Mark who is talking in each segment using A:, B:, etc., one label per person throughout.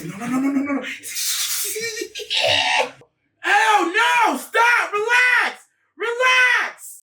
A: No. Oh, no! Stop! Relax!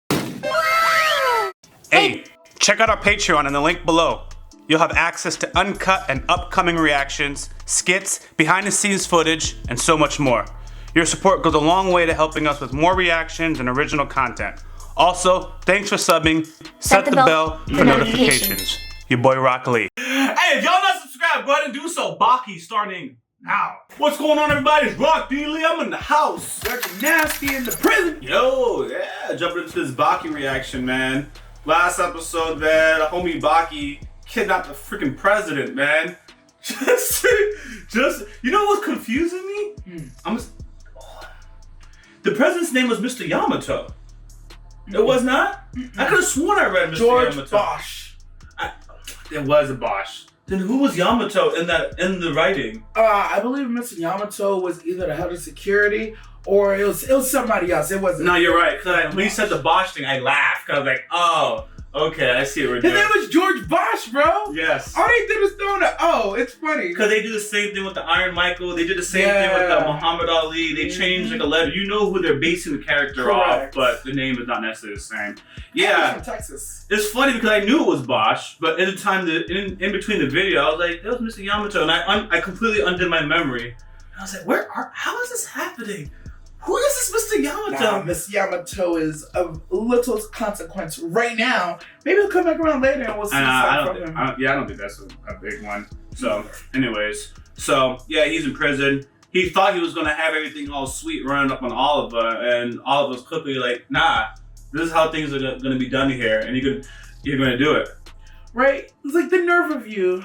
B: Hey, check out our Patreon in the link below. You'll have access to uncut and upcoming reactions, skits, behind-the-scenes footage, and so much more. Your support goes a long way to helping us with more reactions and original content. Also, thanks for subbing. Set the bell for notifications. Your boy YaBoyRockLee.
C: Hey, if y'all not subscribed, go ahead and do so. Baki starting now. What's going on, everybody? It's YaBoyRockLee. I'm in the house.
A: Dr. Nasty in the prison.
C: Yo, yeah, jumping into this Baki reaction, man. Last episode, man, the homie Baki kidnapped the freaking president, man. Just, you know what's confusing me? The president's name was Mr. Yamato. It was not? I could have sworn I read Mr.
A: George
C: Yamato.
A: Bosch.
C: It was a Bosch. Then who was Yamato in the writing?
A: I believe Mr. Yamato was either the head of security or it was somebody else. It wasn't.
C: No, you're right. Cause when you said the Bosch thing, I laughed. Cause I was like, oh, okay, I see what we're doing.
A: His name was George Bosch, bro.
C: Yes.
A: All they did was throw in a it's funny.
C: Cause they do the same thing with the Iron Michael. They did the same thing with the Muhammad Ali. They changed like a letter. You know who they're basing the character off, but the name is not necessarily the same. Yeah.
A: From Texas.
C: It's funny because I knew it was Bosch, but in the time in between the video, I was like, that was Mr. Yamato, and I completely undid my memory. And I was like, how is this happening? Who is this Mr. Yamato?
A: Mr. Yamato is of little consequence right now. Maybe he'll come back around later and we'll see something from him.
C: I don't think that's a big one. So, anyways. So, yeah, he's in prison. He thought he was going to have everything all sweet running up on Oliver, and Oliver's quickly like, nah, this is how things are going to be done here, and you're going to do it.
A: Right? It's like the nerve of you.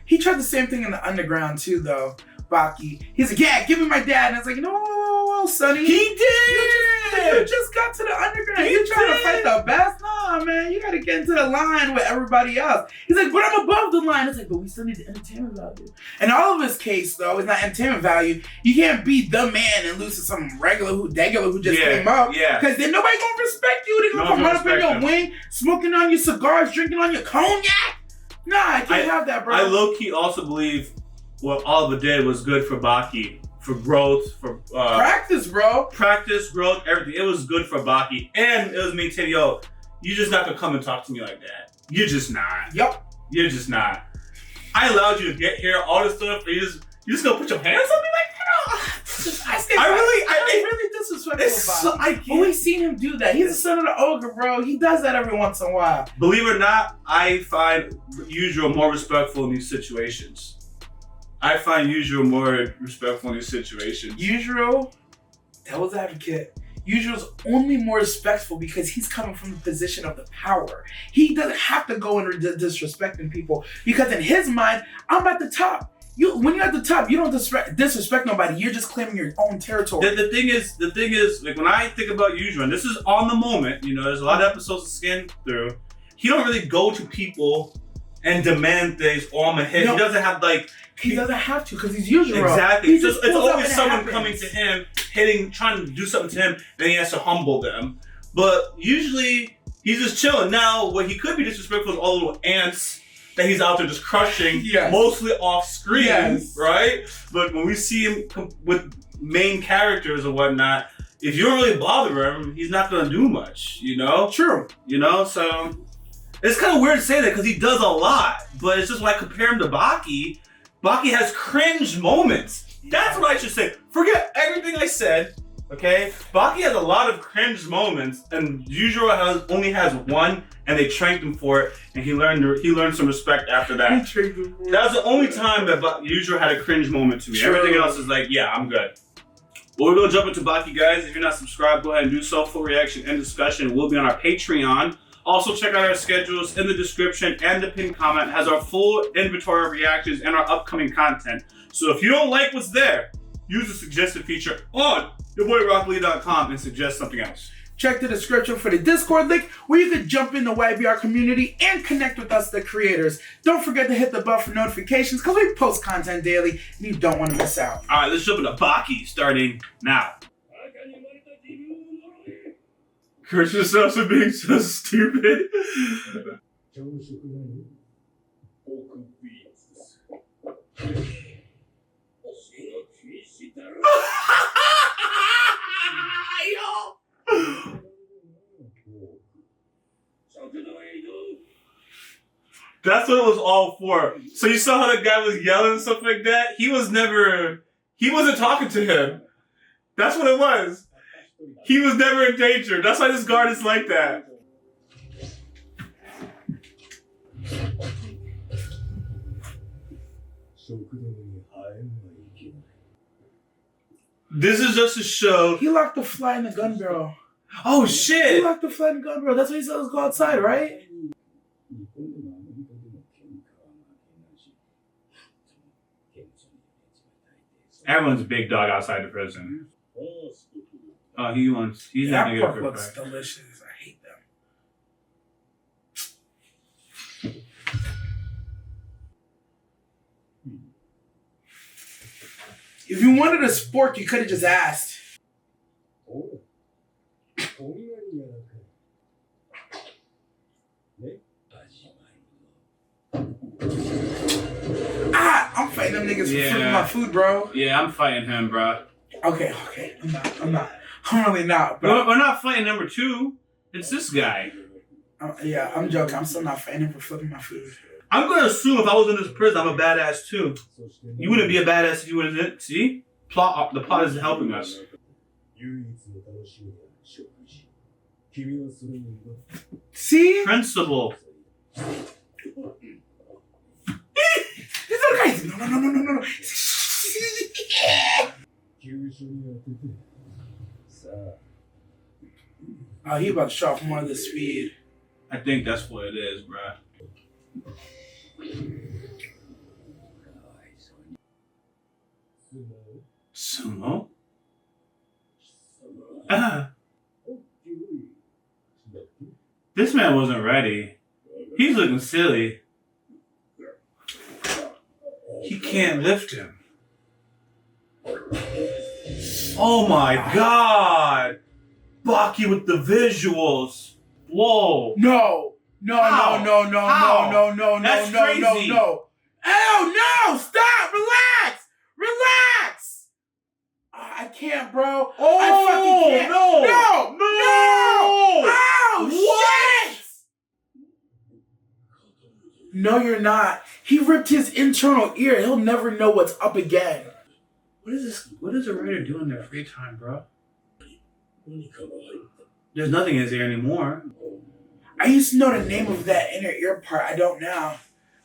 A: He tried the same thing in the underground too, though. Baki. He's like, yeah, give me my dad. And it's like, no, Sonny.
C: He did!
A: You just got to the underground. You're trying to fight the best? Nah, man. You got to get into the line with everybody else. He's like, but I'm above the line. It's like, but we still need the entertainment value. In Oliver's case, though, it's not entertainment value. You can't be the man and lose to some regular who just came up.
C: Yeah.
A: Because then nobody going to respect you. They're going to come run up in your wing, smoking on your cigars, drinking on your cognac. Nah, I can't have that, bro.
C: I low-key also believe what Oliver did was good for Baki, for growth, for
A: practice, bro.
C: Practice, growth, everything. It was good for Baki, and it was maintaining, yo, you just not gonna come and talk to me like that. You're just not.
A: Yep.
C: You're just not. I allowed you to get here, all this stuff, and you just gonna put your hands on me like that?
A: I really disrespectful about it. But we've seen him do that. He's the son of the Ogre, bro. He does that every once in a while.
C: Believe it or not, I find Usual more respectful in these situations. I find Usual more respectful in these situations.
A: Usual, devil's advocate. Usual's only more respectful because he's coming from the position of the power. He doesn't have to go and disrespecting people because in his mind, I'm at the top. When you're at the top, you don't disrespect nobody. You're just claiming your own territory.
C: The thing is, like when I think about Usual, and this is on the moment, you know, there's a lot of episodes to scan through. He don't really go to people and demand things on the head. No. He doesn't have like.
A: He doesn't have to because he's Usual.
C: Exactly. It's always someone coming to him, trying to do something to him, and he has to humble them. But usually he's just chilling. Now, what he could be disrespectful is all the little ants that he's out there just crushing, mostly off screen, right? But when we see him with main characters or whatnot, if you don't really bother him, he's not gonna do much, you know?
A: True.
C: You know, so it's kind of weird to say that because he does a lot, but it's just when I compare him to Baki, Baki has cringe moments. That's what I should say. Forget everything I said, okay? Baki has a lot of cringe moments, and Usual only has one, and they trained him for it, and he learned some respect after that. That was the only time that Usual had a cringe moment to me. True. Everything else is like, yeah, I'm good. Well, we're gonna jump into Baki, guys. If you're not subscribed, go ahead and do so. Full reaction and discussion will be on our Patreon. Also, check out our schedules in the description, and the pinned comment has our full inventory of reactions and our upcoming content. So if you don't like what's there, use the suggested feature on YaBoyRockLee.com and suggest something else.
A: Check the description for the Discord link where you can jump in the YBR community and connect with us, the creators. Don't forget to hit the bell for notifications because we post content daily and you don't want to miss out.
C: All right, let's jump into Baki starting now. Curse yourself for being so stupid.
D: Baki.
E: 常食ない？ 多く be やつです。
D: Baki.
E: いい。
D: Baki.
E: いい。
D: Baki.
C: That's what it was all for. So you saw how the guy was yelling and stuff like that? He wasn't talking to him. That's what it was. He was never in danger. That's why this guard is like that. This is just to show.
A: He locked the fly in the gun barrel.
C: Oh
A: He
C: shit!
A: locked the fly in the gun barrel. That's why he said let's go outside, right?
C: Everyone's a big dog outside the prison. Oh, he's not
A: That
C: gonna
A: pork
C: get a
A: looks
C: fry.
A: delicious. I hate them. If you wanted a spork, you could have just asked. I'm fighting them niggas for flipping my food, bro.
C: Yeah, I'm fighting him, bro.
A: Okay. I'm not. I'm really not. But
C: We're not fighting number 2. It's this guy.
A: yeah, I'm joking. I'm still not fighting him for flipping my food.
C: I'm gonna assume if I was in this prison, I'm a badass too. You wouldn't be a badass if you wouldn't. See? The plot isn't helping us.
A: See?
C: Principle.
A: These little guys. No. Oh, he about to show off more of the speed.
C: I think that's what it is, bruh. Sumo? This man wasn't ready. He's looking silly. He can't lift him. Oh my god! Baki with the visuals. Whoa.
A: No.
C: How?
A: No.
C: That's
A: No.
C: crazy.
A: Oh, no. Stop. Relax. I can't, bro.
C: Oh,
A: I fucking can't.
C: no.
A: Oh, shit. No, you're not. He ripped his internal ear. He'll never know what's up again.
C: What is this? What does a writer do in their free time, bro? There's nothing in his ear anymore.
A: I used to know the name of that inner ear part. I don't now.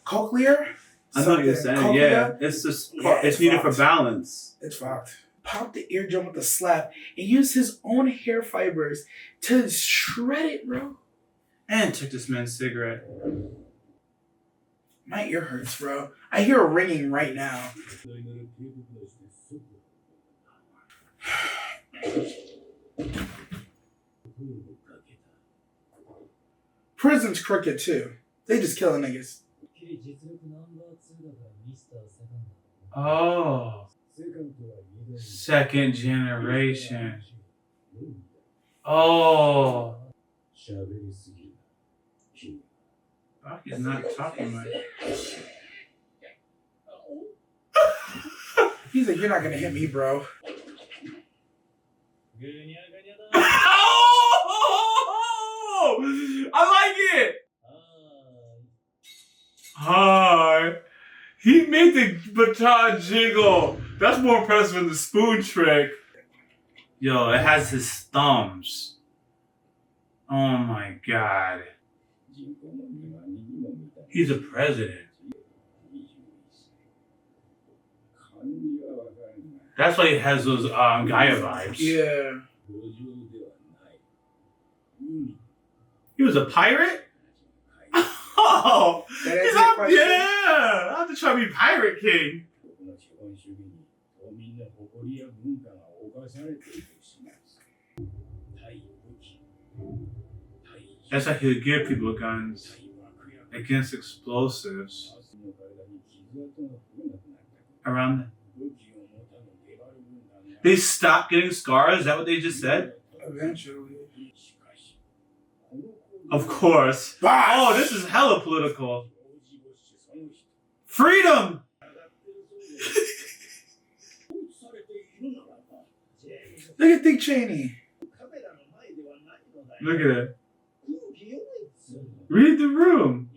A: Cochlear?
C: I know what you're saying. Yeah, it's just it's needed for balance.
A: It's fucked. Popped the eardrum with a slap and used his own hair fibers to shred it, bro.
C: And took this man's cigarette.
A: My ear hurts, bro. I hear a ringing right now. Prison's crooked too. They just killing niggas.
C: Oh. Second generation. Oh. Baki's not talking much.
A: He's like, you're not gonna hit me, bro.
C: Oh! I like it! Hi. He made the baton jiggle. That's more impressive than the spoon trick. Yo, it has his thumbs. Oh my god. He's a president. That's why he has those Gaia vibes.
A: Yeah.
C: He was a pirate? Oh!
A: That
C: He's
A: answer your
C: up,
A: question?
C: yeah! I have to try to be Pirate King. That's how he would give people guns against explosives. Around them. They stopped getting scars? Is that what they just said?
A: Eventually.
C: Of course.
A: Bosh!
C: Oh, this is hella political. Freedom!
A: Look at Dick Cheney.
C: Look at it. Read the room.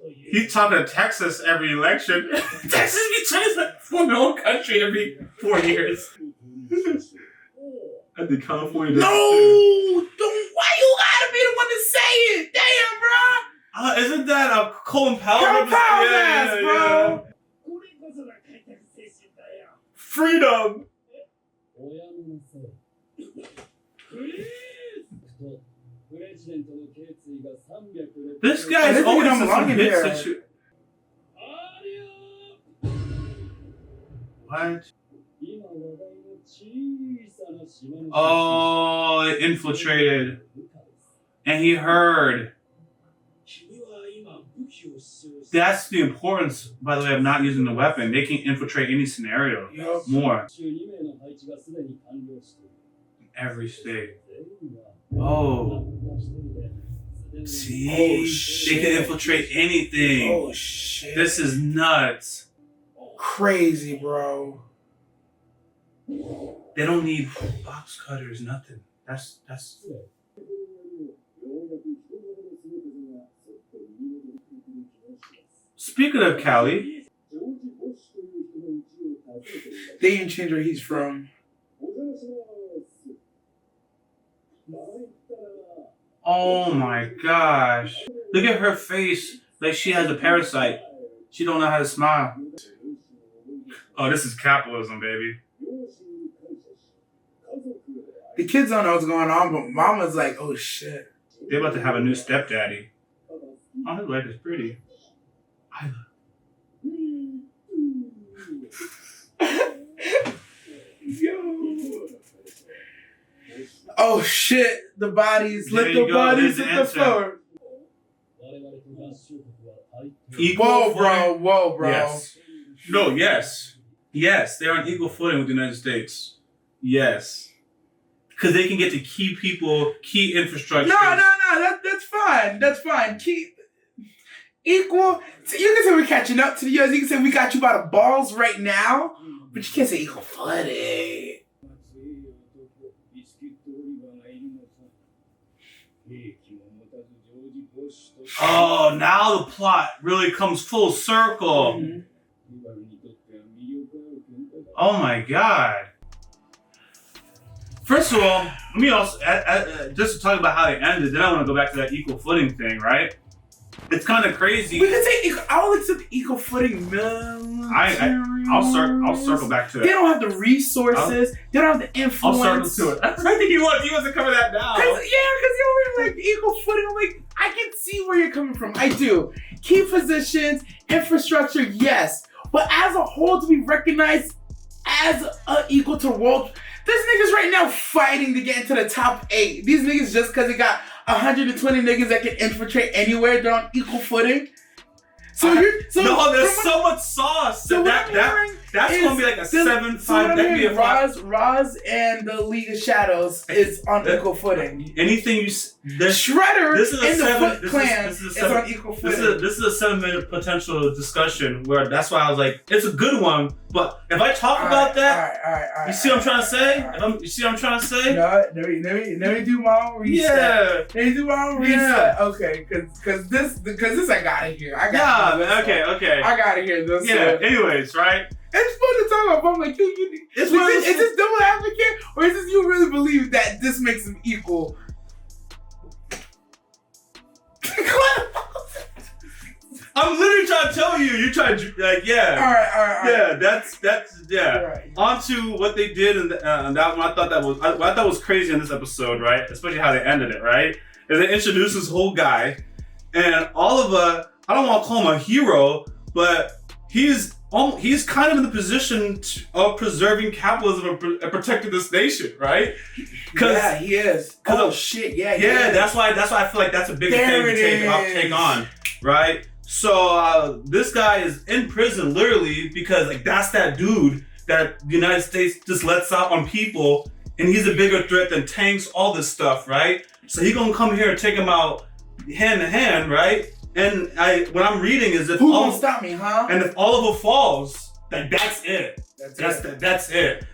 B: He's talking to Texas every election. Texas be trying to form their own country every 4 years. I think California does
A: No, don't. Why you gotta be the one to say it? Damn, bro.
B: Isn't that Colin Powell?
A: Colin Powell's ass, bro.
B: Freedom. This guy's always in some hit situation. What? Oh, it infiltrated. And he heard. That's the importance, by the way, of not using the weapon. They can infiltrate any scenario.
A: Yep.
B: More. Every state. Oh. See?
A: Oh, shit.
B: They can infiltrate anything.
A: Oh shit.
B: This is nuts.
A: Crazy, bro.
B: They don't need box cutters, nothing. That's. Speaking of Cali,
A: They didn't change where he's from.
B: oh my gosh. Look at her face like she has a parasite. She don't know how to smile. Oh, this is capitalism, baby.
A: The kids don't know what's going on, but mama's like, oh shit.
B: They're about to have a new stepdaddy. Oh, his wife is pretty.
A: Yo. Oh shit, the bodies.
B: There
A: Let
B: you
A: the
B: go,
A: bodies
B: there's
A: hit
B: the
A: the floor.
B: Equal
A: Whoa, bro.
B: Yes. No, yes. Yes, they're on equal footing with the United States. Yes. Because they can get to key people, key infrastructure.
A: No, that's fine. That's fine. Keep equal. So you can say we're catching up to the US. You can say we got you by the balls right now, but you can't say equal footing.
B: Oh, now the plot really comes full circle.
A: Mm-hmm.
B: Oh my god. First of all, let me also, just to talk about how they ended, then I want to go back to that equal footing thing, right? It's kind of crazy.
A: We can say I'll accept equal footing.
B: I'll circle back to
A: They
B: that.
A: don't have the resources. They don't have the influence.
B: I'll circle to it. I think he wants to cover that now.
A: Because you're like equal footing. I'm like, I can see where you're coming from. I do. Key positions, infrastructure, yes. But as a whole, to be recognized as equal to world, there's niggas right now fighting to get into the top 8. These niggas, just because they got 120 niggas that can infiltrate anywhere, they're on equal footing.
B: There's so much sauce.
A: So
B: that's gonna be like a 7-5. That'd be a 5.
A: Roz and the League of Shadows is on equal footing.
B: Anything you
A: Shredder and the Foot Clan is on equal footing.
B: This is a 7-minute potential discussion where that's why I was like, it's a good one. But if I talk about that,
A: all right,
B: you see what I'm trying to say? You see what I'm trying to say?
A: No, let me do my own reset.
B: Yeah.
A: Let me do my own reset. Okay, cause this I gotta hear.
B: Okay.
A: I gotta hear this.
B: Yeah.
A: One.
B: Anyways, right?
A: It's fun to talk about. I'm like, is this double advocate, or is this you really believe that this makes them equal?
B: I'm literally trying to tell you. You're trying to yeah.
A: All right.
B: Yeah, that's yeah.
A: Right.
B: On to what they did and that one. I thought that was crazy in this episode, right? Especially how they ended it, right? And they introduced this whole guy, and all of I don't want to call him a hero, but he's kind of in the position of preserving capitalism and protecting this nation, right?
A: Yeah, he is. Oh shit, yeah.
B: That's why I feel like that's a big thing to take on, right? So this guy is in prison literally because like that's that dude that the United States just lets out on people, and he's a bigger threat than tanks, all this stuff, right? So he gonna come here and take him out hand to hand, right? And what I'm reading is if
A: who gonna stop me, huh?
B: And if Oliver falls, like that's it. That's it.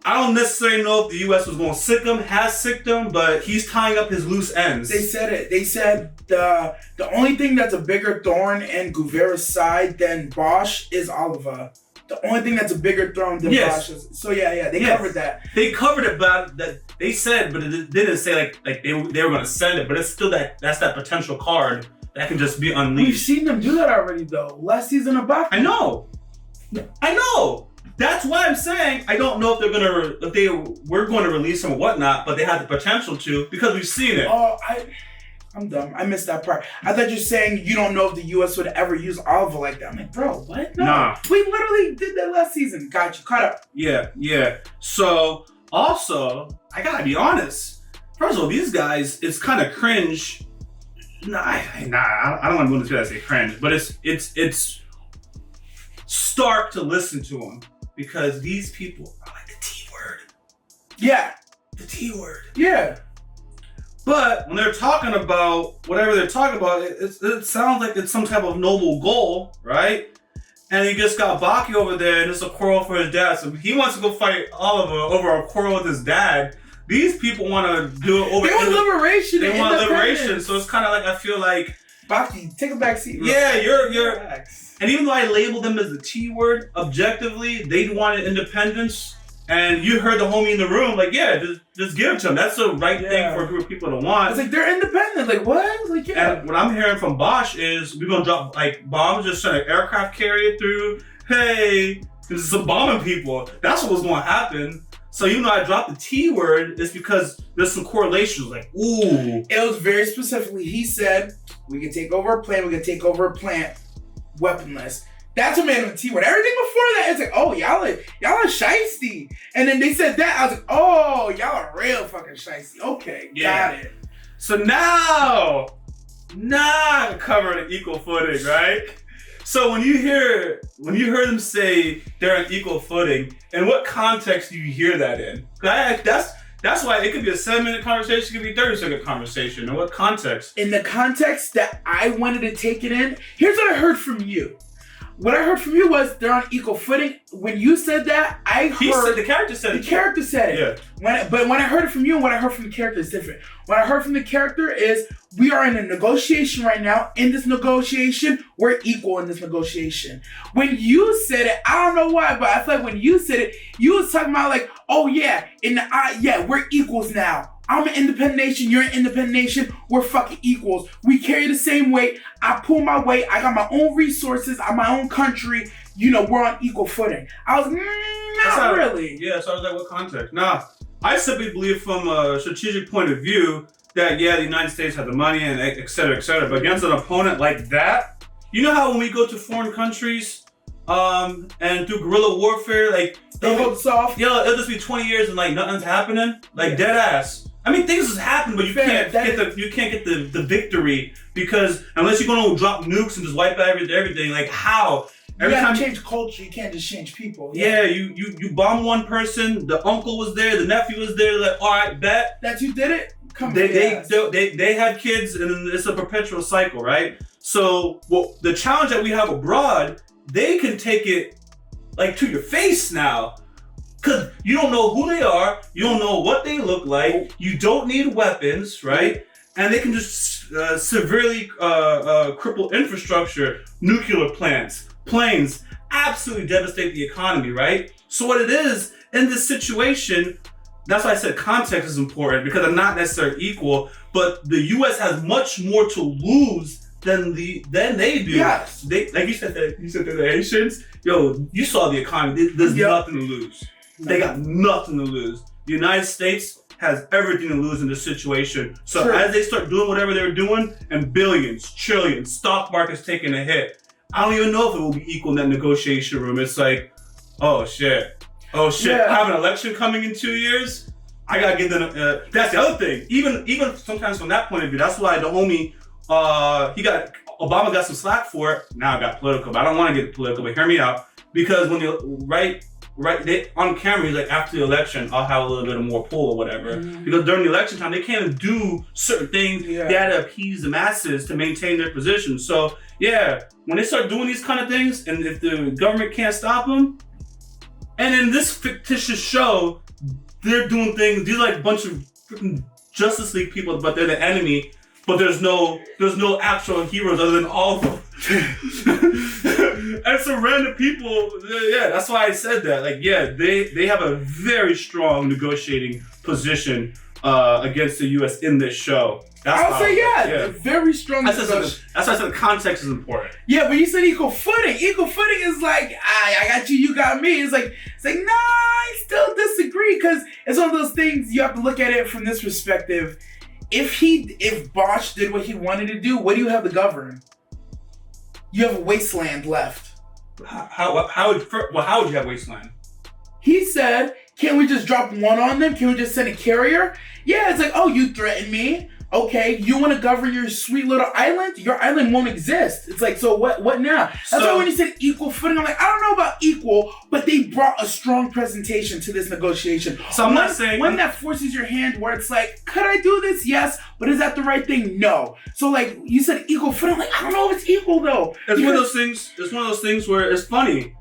C: I don't necessarily know if the U.S. was going to sick him, has sicked him, but he's tying up his loose ends.
A: They said it. They said the only thing that's a bigger thorn in Guevara's side than Bosch is Oliver. The only thing that's a bigger thorn than Bosch is. So they covered that.
C: They covered it, but that they said, but it didn't say like they were going to send it. But it's still that's that potential card that can just be unleashed.
A: We've seen them do that already, though. Last season of Baki.
C: I know. That's why I'm saying I don't know if they were going to release him or whatnot, but they had the potential to because we've seen it.
A: Oh, I'm dumb. I missed that part. I thought you were saying you don't know if the U.S. would ever use Oliver like that. I'm like, bro, what? No.
C: Nah.
A: We literally did that last season. Got you. Caught up.
C: Yeah. So, also, I gotta be honest. First of all, these guys, it's kind of cringe. I don't want to go into that. I say cringe, but it's stark to listen to them because these people are like the T word.
A: Yeah.
C: The T word.
A: Yeah.
C: But when they're talking about whatever they're talking about, it sounds like it's some type of noble goal, right? And he just got Baki over there and it's a quarrel for his dad. So he wants to go fight Oliver over a quarrel with his dad. These people want to do it over.
A: They want liberation.
C: They want liberation. So it's kind of like I feel like
A: Baki, take a back seat.
C: Yeah, you're.
A: Relax.
C: And even though I labeled them as the T word, objectively they wanted independence. And you heard the homie in the room, like, yeah, just give it to them. That's the right thing for a group of people to want.
A: It's like, they're independent. Like, what? Like, yeah.
C: And what I'm hearing from Bosch is we're going to drop, like, bombs, just send an aircraft carrier through. Hey, this is some bombing people. That's what was going to happen. So even though I dropped the T word, it's because there's some correlations. Like, ooh.
A: It was very specifically, he said, we can take over a plane, we can take over a plant, weaponless. That's what made him a T word. Everything before that, it's like, oh, y'all are shiesty. And then they said that, I was like, oh, y'all are real fucking shiesty. Okay, got it.
C: So now I'm covering an equal footing, right? So when you hear them say they're on equal footing, in what context do you hear that in? That's why it could be a 7-minute conversation, it could be a 30-second conversation. In what context?
A: In the context that I wanted to take it in, here's what I heard from you. What I heard from you was they're on equal footing. When you said that,
C: the character said it.
A: The character said it.
C: Yeah.
A: But when I heard it from you and what I heard from the character is different. What I heard from the character is we are in a negotiation right now. In this negotiation, we're equal in this negotiation. When you said it, I don't know why, but I feel like when you said it, you was talking about like, oh yeah, we're equals now. I'm an independent nation, you're an independent nation, we're fucking equals. We carry the same weight, I pull my weight, I got my own resources, I'm my own country, we're on equal footing. I was not really.
C: Yeah, so I was like, what context? Nah, I simply believe from a strategic point of view that, yeah, the United States had the money and et cetera, but against an opponent like that, you know how when we go to foreign countries and through guerrilla warfare, like,
A: they hold soft.
C: Yo, it'll just be 20 years and like nothing's happening, like dead ass. I mean, things has happened, but you can't get the victory because unless you're gonna drop nukes and just wipe out everything, like how?
A: You gotta change culture. You can't just change people.
C: Yeah, you bomb one person. The uncle was there. The nephew was there. Like, all right, bet.
A: That's who did it.
C: They had kids, and it's a perpetual cycle, right? So, the challenge that we have abroad, they can take it like to your face now. Because you don't know who they are, you don't know what they look like, you don't need weapons, right? And they can just severely cripple infrastructure, nuclear plants, planes, absolutely devastate the economy, right? So what it is, in this situation, that's why I said context is important, because they're not necessarily equal, but the US has much more to lose than they do.
A: Yes.
C: Like you said, they're the Haitians. Yo, you saw the economy, there's nothing to lose. They got nothing to lose. The United States has everything to lose in this situation. So as they start doing whatever they're doing, and billions, trillions, stock market's taking a hit, I don't even know if it will be equal in that negotiation room. It's like, oh shit. Yeah. I have an election coming in 2 years. I gotta give them. That's the other thing. Even sometimes from that point of view, that's why the homie, Obama got some slack for it. Now I got political, but I don't want to get political. But hear me out, because when you they on camera, he's like, after the election, I'll have a little bit of more pull or whatever. Mm-hmm. Because during the election time, they can't do certain things. Yeah. They had to appease the masses to maintain their position. So yeah, when they start doing these kind of things, and if the government can't stop them, and in this fictitious show, they're doing things. These are like a bunch of freaking Justice League people, but they're the enemy. But there's no actual heroes other than all of them. And some random people. Yeah, that's why I said that. Like, yeah, they have a very strong negotiating position against the U.S. in this show.
A: I'll say very strong.
C: That's why I said the context is important.
A: Yeah, but you said equal footing. Equal footing is like, I got you, you got me. It's like, nah, I still disagree because it's one of those things you have to look at it from this perspective. If Bosch did what he wanted to do, what do you have to govern? You have a wasteland left.
C: How would you have wasteland?
A: He said, can't we just drop one on them? Can we just send a carrier? Yeah, it's like, oh, you threaten me. Okay, you want to govern your sweet little island? Your island won't exist. It's like, so what now? That's why when you said equal footing, I'm like, I don't know about equal, but they brought a strong presentation to this negotiation.
C: So I'm not saying...
A: One that forces your hand where it's like, could I do this? Yes. But is that the right thing? No. So like, you said equal footing. I'm like, I don't know if it's equal though.
C: It's one of those things. It's one of those things where it's funny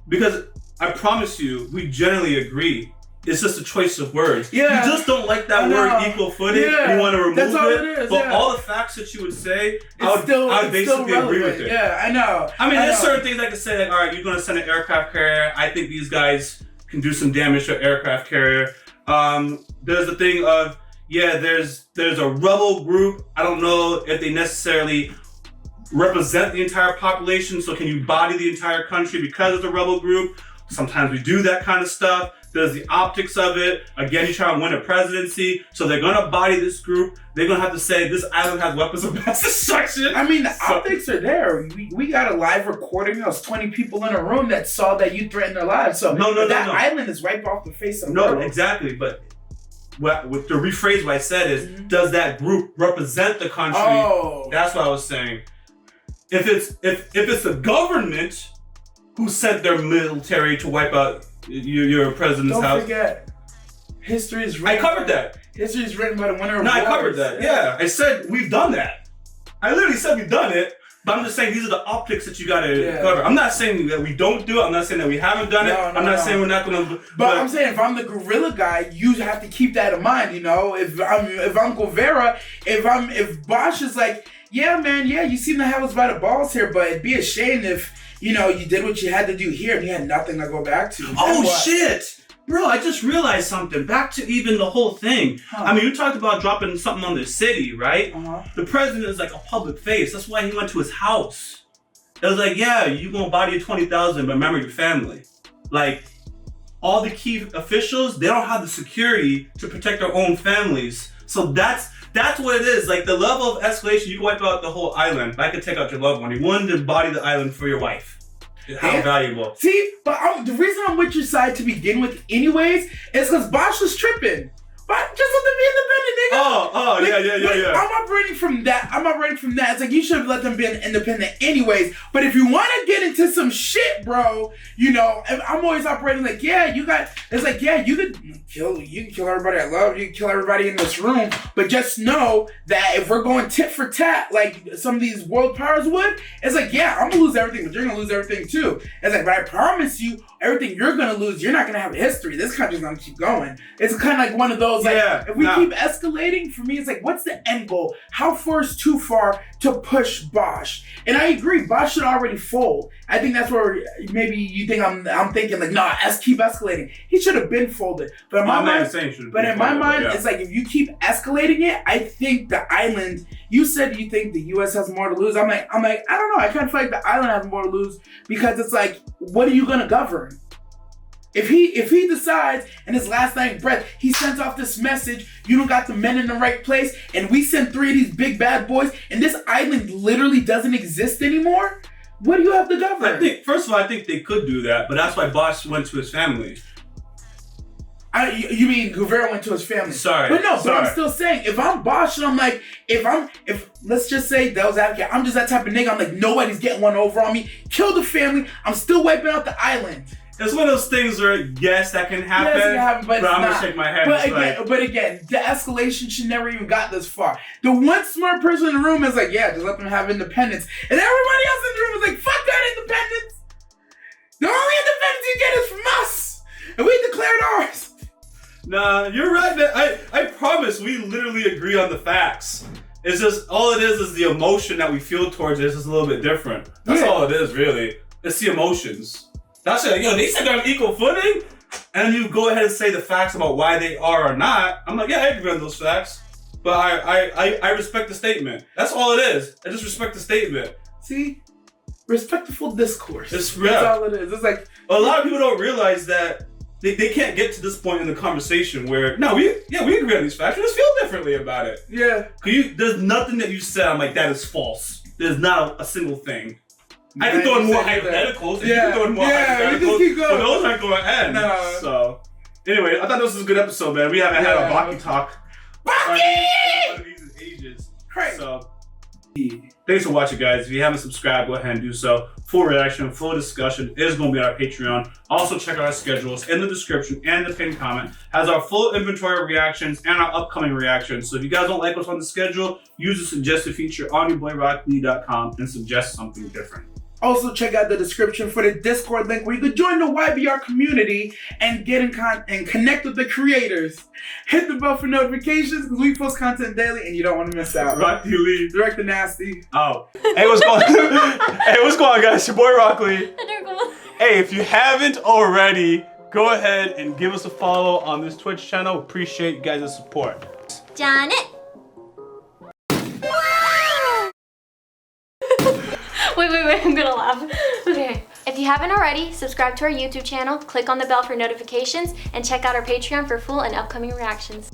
C: because I promise you, we generally agree. It's just a choice of words.
A: Yeah.
C: You just don't like that word equal footing. Yeah. You want to remove
A: That's all
C: it.
A: Is,
C: but all the facts that you would say, I would basically agree with it.
A: Yeah, I know.
C: I mean, there's certain things I could say, like, all right, you're going to send an aircraft carrier. I think these guys can do some damage to an aircraft carrier. There's the thing of, there's a rebel group. I don't know if they necessarily represent the entire population. So can you body the entire country because it's a rebel group? Sometimes we do that kind of stuff. There's the optics of it. Again, you try to win a presidency, so they're gonna body this group. They're gonna have to say this island has weapons of mass destruction.
A: I mean, the optics are there. We got a live recording. There was 20 people in a room that saw that you threatened their lives. So that island is wiped off the face of the world.
C: No, exactly. But to rephrase what I said is, does that group represent the country?
A: Oh.
C: That's what I was saying. If it's the government who sent their military to wipe out your president's house.
A: Don't forget, history is written.
C: I covered that.
A: History is written by the winner of
C: wars.
A: I
C: covered that. Yeah, I said we've done that. I literally said we've done it, but I'm just saying these are the optics that you gotta cover. I'm not saying that we don't do it. I'm not saying that we haven't done it. I'm not saying we're not gonna.
A: But I'm saying if I'm the guerrilla guy, you have to keep that in mind. You know, if I'm Guevara, if Bosch is like, yeah, man, you seem to have us by the balls here, but it'd be a shame if. You know, you did what you had to do here and you had nothing to go back to.
C: Oh, shit! Bro, I just realized something. Back to even the whole thing. I mean, you talked about dropping something on the city, right? The president is like a public face. That's why he went to his house. It was like, yeah, you gonna body your 20,000, but remember your family. Like, all the key officials, they don't have the security to protect their own families. So that's what it is. Like, the level of escalation, you can wipe out the whole island, but I could take out your loved one. You wanted to body the island for your wife. How valuable.
A: See, but the reason I'm with your side to begin with anyways is because Bosch was tripping. But just let them be independent, nigga. Yeah. I'm operating from that. It's like, you should have let them be independent anyways. But if you want to get into some shit, bro, you know, I'm always operating like, you can kill everybody I love, you can kill everybody in this room, but just know that if we're going tit for tat, like some of these world powers would, it's like, I'm gonna lose everything, but you're gonna lose everything too. It's like, but I promise you, everything you're gonna lose, you're not gonna have a history. This country's gonna keep going. It's kind of like one of those, like, if we keep escalating, for me, it's like, what's the end goal? How far is too far to push Bosch? And I agree, Bosch should already fold. I think that's where maybe you think I'm thinking like, nah, keep escalating. He should have been folded. But in my mind, it's like, if you keep escalating it, I think the island. You said you think the U.S. has more to lose. I'm like, I don't know. I kind of feel like the island has more to lose because it's like, what are you gonna govern? If he decides in his last dying breath, he sends off this message, you don't got the men in the right place, and we send 3 of these big bad boys, and this island literally doesn't exist anymore, what do you have to govern?
C: First of all, I think they could do that, but that's why Bosch went to his family.
A: You mean Guevara went to his family?
C: Sorry.
A: But I'm still saying, if I'm Bosch and I'm like, if let's just say devil's advocate, I'm just that type of nigga, I'm like, nobody's getting one over on me, kill the family, I'm still wiping out the island.
C: It's one of those things where, yes, that can happen,
A: yes, it can happen, but
C: I'm going to shake my head.
A: But again, the escalation should never even got this far. The one smart person in the room is like, just let them have independence. And everybody else in the room is like, fuck that independence. The only independence you get is from us. And we declared ours.
C: Nah, you're right, man. I promise we literally agree on the facts. It's just, all it is the emotion that we feel towards it is just a little bit different. That's all it is, really. It's the emotions. That's it. They said they're on equal footing, and you go ahead and say the facts about why they are or not. I'm like, yeah, I agree on those facts. But I respect the statement. That's all it is. I just respect the statement.
A: See? Respectful discourse.
C: That's
A: all it is. It's like,
C: a lot of people don't realize that they can't get to this point in the conversation where, no, we agree on these facts. We just feel differently about it.
A: Yeah.
C: There's nothing that you said, I'm like, that is false. There's not a single thing. I can throw in more hypotheticals. You can throw in more hypotheticals.
A: Just keep going.
C: But those aren't going to end.
A: No.
C: So, anyway, I thought this was a good episode, man. We haven't had a Baki talk.
A: Baki!
C: One of these ages.
A: Great.
C: So, thanks for watching, guys. If you haven't subscribed, go ahead and do so. Full reaction, full discussion is going to be on our Patreon. Also, check out our schedules in the description and the pinned comment. Has our full inventory of reactions and our upcoming reactions. So if you guys don't like what's on the schedule, use the suggested feature on YaBoyRockLee.com and suggest something different.
A: Also, check out the description for the Discord link where you can join the YBR community and get in and connect with the creators. Hit the bell for notifications because we post content daily and you don't want to miss out.
C: Rocky Lee.
A: Direct the nasty.
C: Oh. Hey, what's going on? Hey, what's going on, guys? Your boy RockLee. Hey, if you haven't already, go ahead and give us a follow on this Twitch channel. Appreciate you guys' support.
D: Janet. Wait, I'm gonna laugh. Okay. If you haven't already, subscribe to our YouTube channel, click on the bell for notifications, and check out our Patreon for full and upcoming reactions.